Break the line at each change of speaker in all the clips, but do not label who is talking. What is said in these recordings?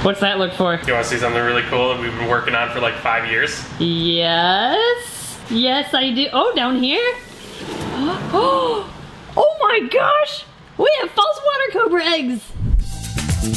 What's that look for?
You want to see something really cool that we've been working on for like 5 years?
Yes. Yes, I do. Oh, down here? Oh my gosh! We have false water cobra eggs!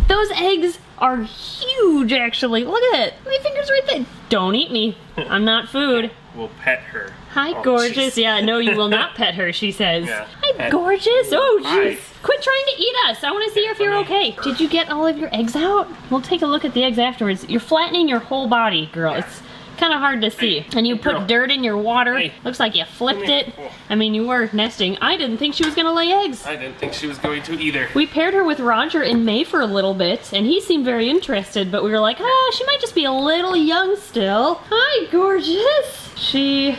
Those eggs are huge, actually. Look at it. My finger's right there. Don't eat me. I'm not food.
We'll pet her.
Hi,
Oh,
gorgeous.
jeez.
Yeah, no, you will not pet her, she says.
Yeah.
Hi,
Pet.
gorgeous. Oh,
Hi.
jeez. Quit trying to eat us. I want to see if you're okay. Did you get all of your eggs out? We'll take a look at the eggs afterwards. You're flattening your whole body, girl.
Yeah.
It's kind of hard to see. And you
Hey,
put
girl.
dirt in your water.
Hey.
Looks like you flipped
Come here.
it.
Oh.
I mean, you were nesting. I didn't think she was going to lay eggs.
I didn't think she was going to either.
We paired her with Roger in May for a little bit, and he seemed very interested, but we were like, she might just be a little young still. Hi, gorgeous. She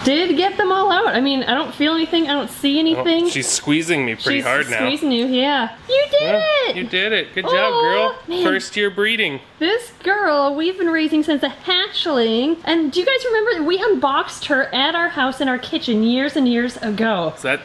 did get them all out. I mean, I don't feel anything. I don't see anything.
Oh, she's squeezing me pretty
She's
hard now.
squeezing you, yeah. You did
Yeah,
it!
you did it. Good
Oh,
job, girl.
man.
First year breeding.
This girl we've been raising since a hatchling. And do you guys remember we unboxed her at our house in our kitchen years and years ago?
Is that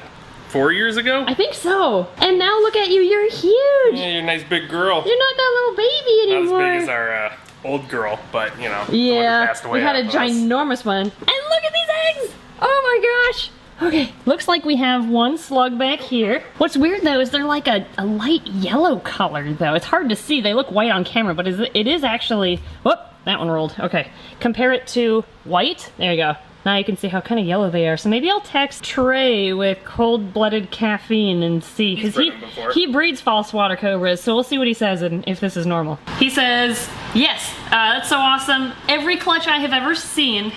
4 years ago?
I think so. And now look at you, you're huge.
Yeah, you're a nice big girl.
You're not that little baby
Not as
anymore.
big as our old girl, but you know, the one who
Yeah,
passed away
we had a
out of us.
ginormous one. And look at these eggs! Oh my gosh! Okay, looks like we have one slug back here. What's weird though is they're like a light yellow color though. It's hard to see. They look white on camera, but it is actually, whoop, that one rolled. Okay, compare it to white. There you go. Now you can see how kind of yellow they are. So maybe I'll text Trey with cold-blooded caffeine and see, because
bred them before.
he breeds false water cobras, so we'll see what he says and if this is normal. He says, yes, that's so awesome. Every clutch I have ever seen,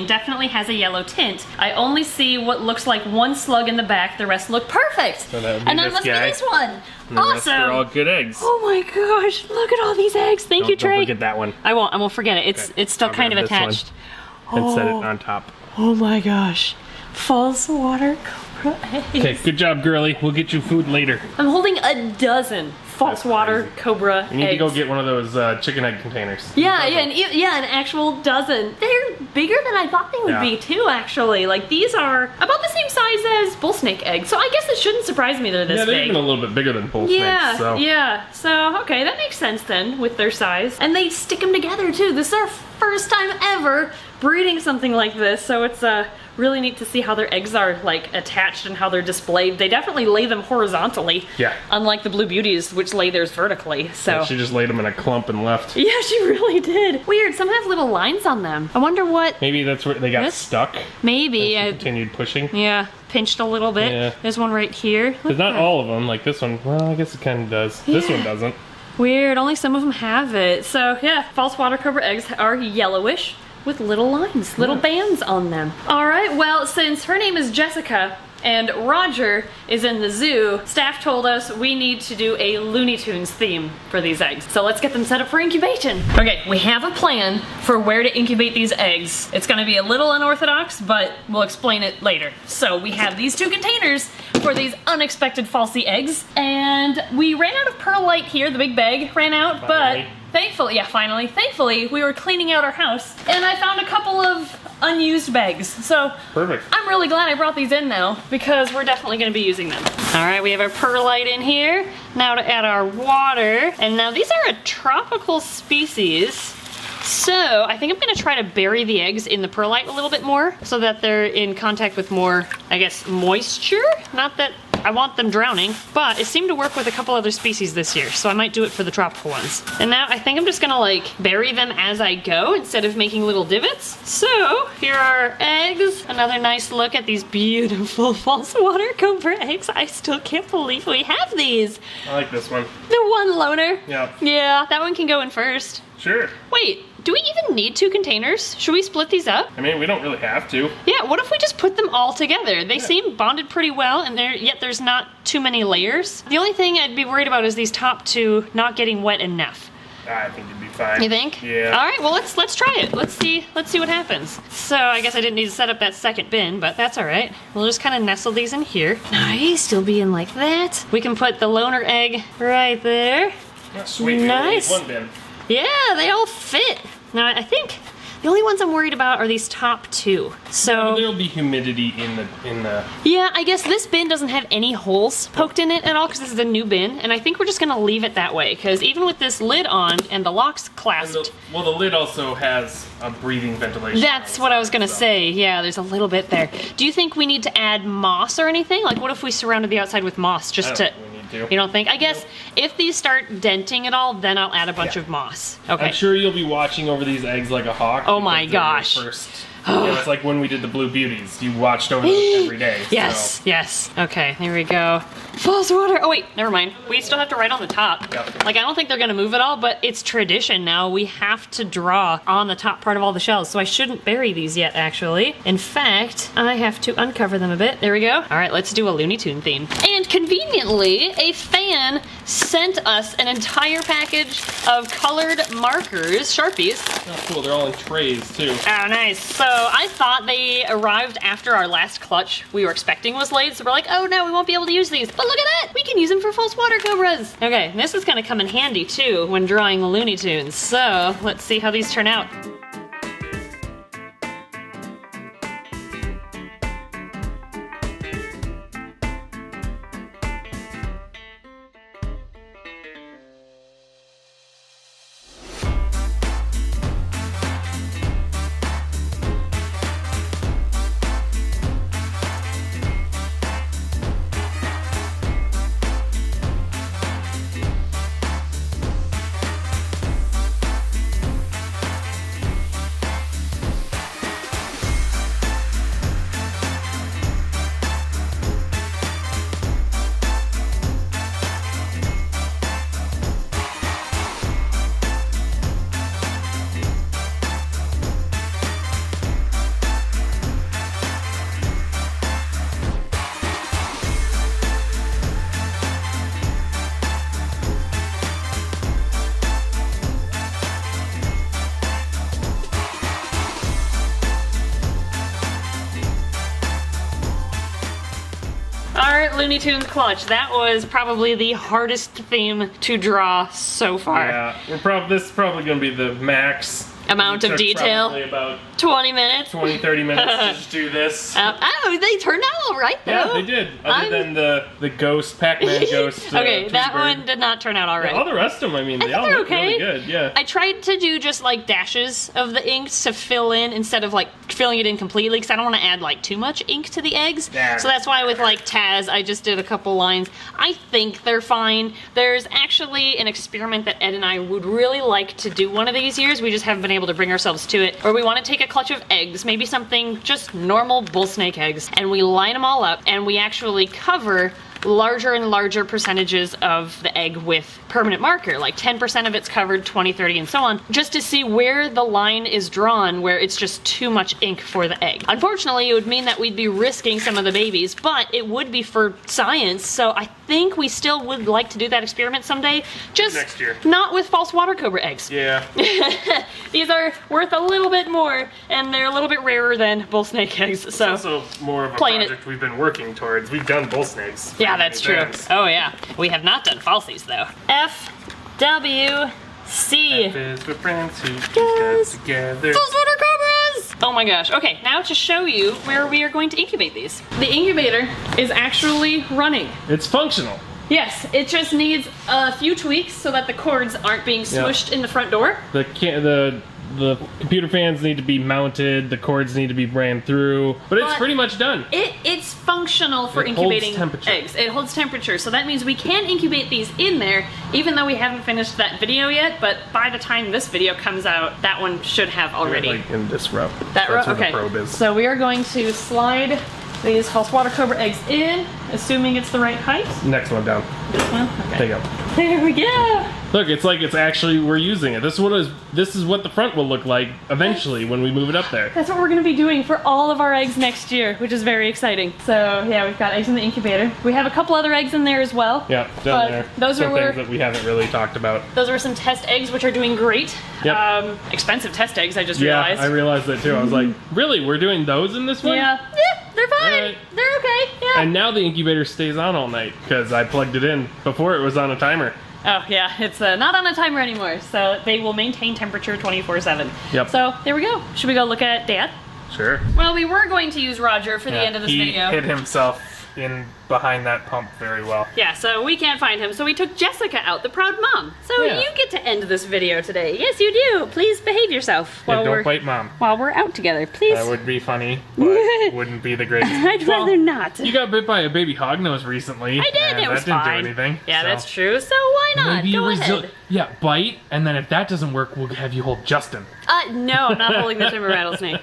definitely has a yellow tint. I only see what looks like one slug in the back, the rest look perfect.
So that would be
And then
this
must
guy.
be this one.
And the rest are all
Awesome.
good eggs.
Oh my gosh, look at all these eggs. Thank you, Trey.
Don't forget that one.
I won't forget it. It's still
I'll
kind of
grab this one.
attached.
And set it on top.
Oh my gosh. False water cobra eggs.
Okay, good job, girly. We'll get you food later.
I'm holding a dozen false
That's
water
crazy.
cobra
You need
eggs.
to go get one of those chicken egg containers.
Yeah, an actual dozen. They're bigger than I thought they would
Yeah.
be too, actually. Like, these are about the same size as bull snake eggs, so I guess it shouldn't surprise me they're this
Yeah, they're
big.
even a little bit bigger than bull
Yeah,
snakes. So.
yeah. So, okay, that makes sense then with their size. And they stick them together too. This is our first time ever breeding something like this, so it's really neat to see how their eggs are like attached and how they're displayed. They definitely lay them horizontally. Yeah. Unlike the Blue Beauties, which lay theirs vertically. So
Yeah, she just laid them in a clump and left.
yeah, she really did. Weird. Some have little lines on them. I wonder what.
Maybe that's where they got
This?
stuck.
Maybe.
As she continued pushing.
Yeah, pinched a little bit.
Yeah.
There's one right here.
Because not all of them, like this one, well, I guess it kind of does. This one doesn't.
Weird, only some of them have it. So yeah, false water cobra eggs are yellowish with little lines, little bands on them. All right, well, since her name is Jessica and Roger is in the zoo, staff told us we need to do a Looney Tunes theme for these eggs. So let's get them set up for incubation. Okay, we have a plan for where to incubate these eggs. It's gonna be a little unorthodox, but we'll explain it later. So we have these two containers for these unexpected falsy eggs, and we ran out of perlite here, the big bag ran out,
Finally.
but thankfully, we were cleaning out our house, and I found a couple of unused bags. So
Perfect.
I'm really glad I brought these in now, because we're definitely gonna be using them. All right, we have our perlite in here. Now to add our water, and now these are a tropical species. So I think I'm gonna try to bury the eggs in the perlite a little bit more so that they're in contact with more, I guess, moisture. Not that I want them drowning, but it seemed to work with a couple other species this year, so I might do it for the tropical ones. And now I think I'm just gonna like bury them as I go instead of making little divots. So here are our eggs. Another nice look at these beautiful false water cobra eggs. I still can't believe we have these.
I like this one.
The one loner.
Yeah.
Yeah, that one can go in first.
Sure.
Wait, do we even need two containers? Should we split these up?
I mean, we don't really have to.
Yeah, what if we just put them all together? They seem bonded pretty well, and yet there's not too many layers. The only thing I'd be worried about is these top two not getting wet enough.
I think it'd be fine.
You think?
Yeah.
All right, well let's try it. Let's see what happens. So I guess I didn't need to set up that second bin, but that's all right. We'll just kind of nestle these in here. Nice, still being like that. We can put the loner egg right there.
Oh, sweet.
Nice.
We only need one bin.
Yeah, they all fit. Now I think The only ones I'm worried about are these top two. So
There'll be humidity in the.
yeah, I guess this bin doesn't have any holes poked in it at all because this is a new bin, and I think we're just gonna leave it that way because even with this lid on and the locks clasped.
Well, the lid also has a breathing ventilation.
That's what I was gonna say. Yeah, there's a little bit there. Do you think we need to add moss or anything? Like, what if we surrounded the outside with moss
I
just
don't
to?
think we need to.
You don't think? I guess if these start denting at all, then I'll add a bunch of moss. Okay.
I'm sure you'll be watching over these eggs like a hawk.
Oh my
because they're your
gosh.
First, it's like when we did the Blue Beauties. You watched over them every day.
Yes,
So.
yes. Okay, here we go. False water. Oh wait, never mind. We still have to write on the top.
Yep.
Like, I don't think they're gonna move at all, but it's tradition now. We have to draw on the top part of all the shells, so I shouldn't bury these yet, actually. In fact, I have to uncover them a bit. There we go. All right, let's do a Looney Tune theme. And conveniently, a fan sent us an entire package of colored markers, Sharpies.
Oh, cool. They're all in trays too.
Oh, nice. So I thought they arrived after our last clutch we were expecting was laid. So we're like, oh no, we won't be able to use these. But look at that! We can use them for false water cobras. Okay, this is gonna come in handy too when drawing the Looney Tunes. So let's see how these turn out. Alright, Looney Tunes clutch. That was probably the hardest theme to draw so far.
Yeah, this is probably going to be the max
Amount
It
of
took
detail.
Probably about
20 minutes.
20, 30 minutes to just do this.
Oh, they turned out all right though.
Yeah, they did. Other than the ghost, Pac-Man ghost.
Okay, that
Tweety Bird.
one did not turn out all right.
Yeah, all the rest of them, I mean, they all
they're
look really good. Yeah.
I tried to do just like dashes of the ink to fill in instead of like filling it in completely because I don't want to add like too much ink to the eggs.
Yeah.
So that's why with like Taz, I just did a couple lines. I think they're fine. There's actually an experiment that Ed and I would really like to do one of these years. We just haven't been able to bring ourselves to it. Where we want to take a clutch of eggs, maybe something just normal bull snake eggs, and we line them all up and we actually cover larger and larger percentages of the egg with permanent marker, like 10% of it's covered, 20, 30, and so on, just to see where the line is drawn where it's just too much ink for the egg. Unfortunately, it would mean that we'd be risking some of the babies, but it would be for science, so I think we still would like to do that experiment someday, just
Next year.
not with false water cobra eggs.
Yeah.
These are worth a little bit more, and they're a little bit rarer than bull snake eggs, so.
It's also more of a
Playing it.
project we've been working towards. We've done bull snakes.
Yeah, that's true.
Events.
Oh yeah. We have not done falsies though. F, W, C.
F is for friends who keep
Yes.
us together.
False water cobras! Oh my gosh. Okay, now to show you where we are going to incubate these. The incubator is actually running.
It's functional.
Yes, it just needs a few tweaks so that the cords aren't being smushed in the front door.
The computer fans need to be mounted, the cords need to be ran through, but it's pretty much done.
It's functional for
It holds
incubating
temperature.
eggs. It holds temperature, so that means we can incubate these in there, even though we haven't finished that video yet, but by the time this video comes out, that one should have already.
Like in this row.
That row?
That's where
Okay.
the probe is.
So we are going to slide these false water cobra eggs in, assuming it's the right height.
Next one down.
This one? Okay.
There you go.
There we go.
Look, it's like it's actually we're using it. This is what the front will look like eventually when we move it up there.
That's what we're going to be doing for all of our eggs next year, which is very exciting. So yeah, we've got eggs in the incubator. We have a couple other eggs in there as well.
Yeah,
But
down there.
those
Some
are where-
things that we haven't really talked about.
Those are some test eggs, which are doing great.
Yep.
Expensive test eggs, I just
Yeah,
realized.
I realized that too. I was like, really? We're doing those in this one?
Yeah. Yeah, they're fine.
Alright.
They're okay. Yeah.
And now the incubator stays on all night because I plugged it in before it was on a timer.
Oh yeah, it's not on a timer anymore, so they will maintain temperature 24/7.
Yep.
So there we go. Should we go look at Dad?
Sure.
Well, we were going to use Roger for the end of this
he
video.
hid himself in behind that pump very well.
Yeah, so we can't find him, so we took Jessica out, the proud mom. So
Yeah.
you get to end this video today. Yes, you do. Please behave yourself
Yeah,
while
don't
we're
bite mom.
out together, please.
That would be funny, but wouldn't be the greatest.
I'd
Well,
rather not.
You got bit by a baby hognose recently.
I did.
And
It was
that didn't
fine.
do anything.
Yeah,
so
that's true. So why not?
Maybe
Go
resi-
ahead.
Yeah, bite, and then if that doesn't work, we'll have you hold Justin.
No, I'm not holding the timber rattlesnake.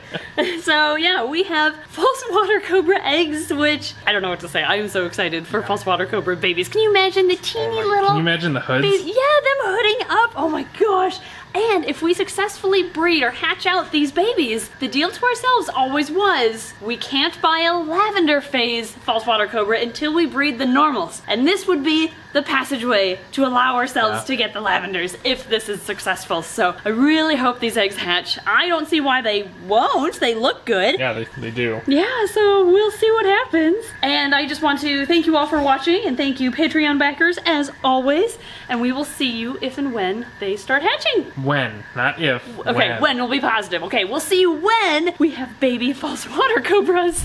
So yeah, we have false water cobra eggs, which I don't know what to say. I'm so excited for false water cobra babies. Can you imagine the teeny little?
Can you imagine the hoods?
Yeah, them hooding up. Oh my gosh. And if we successfully breed or hatch out these babies, the deal to ourselves always was, we can't buy a lavender phase false water cobra until we breed the normals. And this would be the passageway to allow ourselves to get the lavenders if this is successful. So I really hope these eggs hatch. I don't see why they won't. They look good.
Yeah, they do.
Yeah, so we'll see what happens. And I just want to thank you all for watching, and thank you Patreon backers as always. And we will see you if and when they start hatching.
When, not if.
Okay, when will be positive. Okay, we'll see you when we have baby false water cobras.